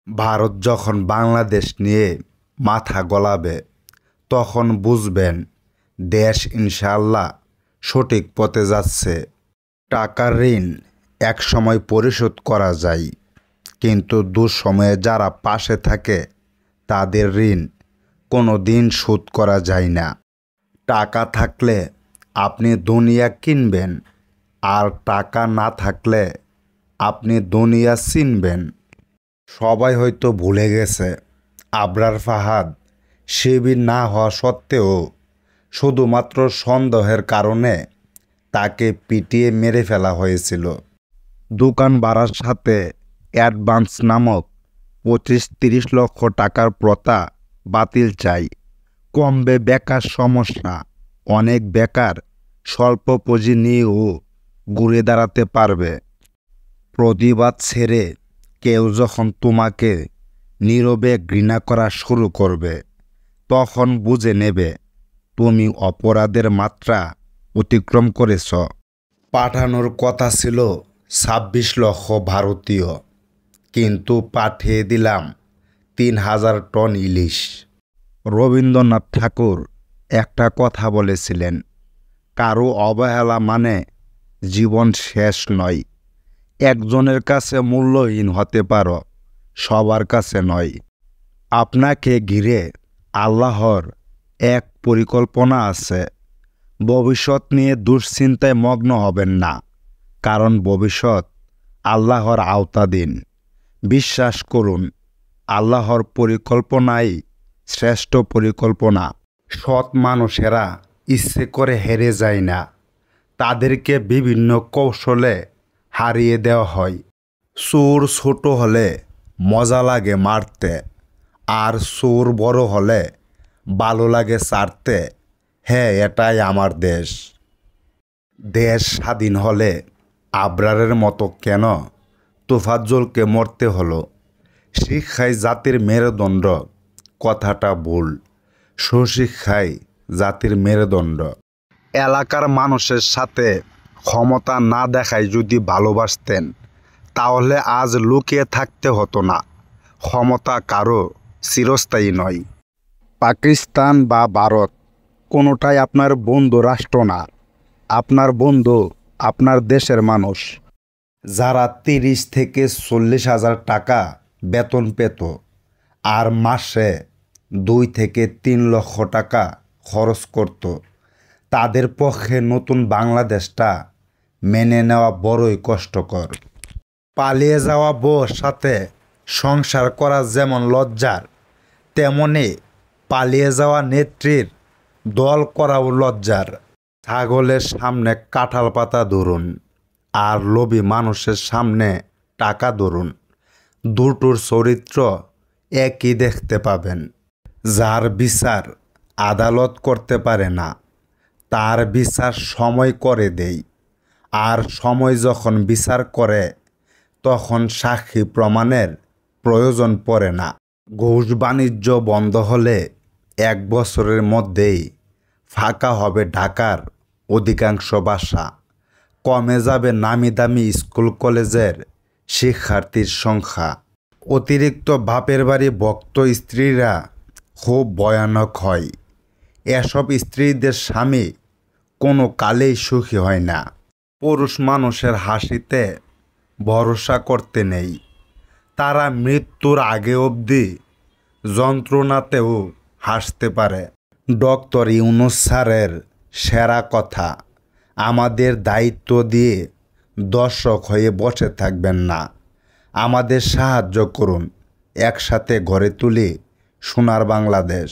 ভারত যখন বাংলাদেশ নিয়ে মাথা গলাবে তখন বুঝবেন দেশ ইনশাআল্লাহ সঠিক পথে যাচ্ছে। টাকার ঋণ একসময় পরিশোধ করা যায়, কিন্তু দুঃসময়ে যারা পাশে থাকে তাদের ঋণ কোনো দিন শোধ করা যায় না। টাকা থাকলে আপনি দুনিয়া কিনবেন, আর টাকা না থাকলে আপনি দুনিয়া চিনবেন। সবাই হয়তো ভুলে গেছে আবরার ফাহাদ শিবির না হওয়া সত্ত্বেও শুধুমাত্র সন্দেহের কারণে তাকে পিটিয়ে মেরে ফেলা হয়েছিল। দোকান ভাড়ার সাথে অ্যাডভান্স নামক 25-30 লক্ষ টাকার প্রথা বাতিল চাই। কমবে বেকার সমস্যা। অনেক বেকার স্বল্প পুঁজি নিয়েও ঘুরে দাঁড়াতে পারবে। প্রতিবাদ ছেড়ে কেউ যখন তোমাকে নীরবে ঘৃণা করা শুরু করবে তখন বুঝে নেবে তুমি অপরাধের মাত্রা অতিক্রম করেছ। পাঠানোর কথা ছিল 26 লক্ষ ভারতীয়, কিন্তু পাঠিয়ে দিলাম 3000 টন ইলিশ। রবীন্দ্রনাথ ঠাকুর একটা কথা বলেছিলেন, কারো অবহেলা মানে জীবন শেষ নয়। একজনের কাছে মূল্যহীন হতে পারো, সবার কাছে নয়। আপনাকে ঘিরে আল্লাহর এক পরিকল্পনা আছে। ভবিষ্যৎ নিয়ে দুশ্চিন্তায় মগ্ন হবেন না, কারণ ভবিষ্যৎ আল্লাহর আওতাধীন। বিশ্বাস করুন, আল্লাহর পরিকল্পনাই শ্রেষ্ঠ পরিকল্পনা। সৎ মানুষেরা ইচ্ছে করে হেরে যায় না, তাদেরকে বিভিন্ন কৌশলে হারিয়ে দেওয়া হয়। চোর ছোট হলে মজা লাগে মারতে, আর চোর বড় হলে ভালো লাগে ছাড়তে। হ্যাঁ, এটাই আমার দেশ। দেশ স্বাধীন হলে আবরারের মতো কেন তোফাজ্জলকে মরতে হলো? শিক্ষাই জাতির মেরুদণ্ড কথাটা ভুল। সুশিক্ষাই জাতির মেরুদণ্ড। এলাকার মানুষের সাথে ক্ষমতা না দেখায় যদি ভালোবাসতেন তাহলে আজ লুকিয়ে থাকতে হতো না। ক্ষমতা কারো চিরস্থায়ী নয়। পাকিস্তান বা ভারত কোনোটাই আপনার বন্ধু রাষ্ট্র না। আপনার বন্ধু আপনার দেশের মানুষ। যারা 30 থেকে 40 হাজার টাকা বেতন পেত আর মাসে 2 থেকে 3 লক্ষ টাকা খরচ করত, তাদের পক্ষে নতুন বাংলাদেশটা মেনে নেওয়া বড়ই কষ্টকর। পালিয়ে যাওয়া বউর সাথে সংসার করা যেমন লজ্জার, তেমনি পালিয়ে যাওয়া নেত্রীর দল করাও লজ্জার। ছাগলের সামনে কাঁঠাল পাতা ধরুন, আর লোভী মানুষের সামনে টাকা ধরুন। দুটোর চরিত্র একই দেখতে পাবেন। যার বিচার আদালত করতে পারে না, তার বিচার সময় করে দেয়। আর সময় যখন বিচার করে তখন সাক্ষী প্রমাণের প্রয়োজন পড়ে না। ঘুষ বাণিজ্য বন্ধ হলে 1 বছরের মধ্যেই ফাঁকা হবে ঢাকার অধিকাংশ বাসা। কমে যাবে নামি দামি স্কুল কলেজের শিক্ষার্থীর সংখ্যা। অতিরিক্ত বাপের বাড়ি ভক্ত স্ত্রীরা খুব ভয়ানক হয়। এসব স্ত্রীদের স্বামী কোনো কালেই সুখী হয় না। পুরুষ মানুষের হাসিতে ভরসা করতে নেই। তারা মৃত্যুর আগে অবধি যন্ত্রণাতেও হাসতে পারে। ডক্টর ইউনূস স্যারের সেরা কথা, আমাদের দায়িত্ব দিয়ে দর্শক হয়ে বসে থাকবেন না, আমাদের সাহায্য করুন। একসাথে গড়ে তুলি সোনার বাংলাদেশ।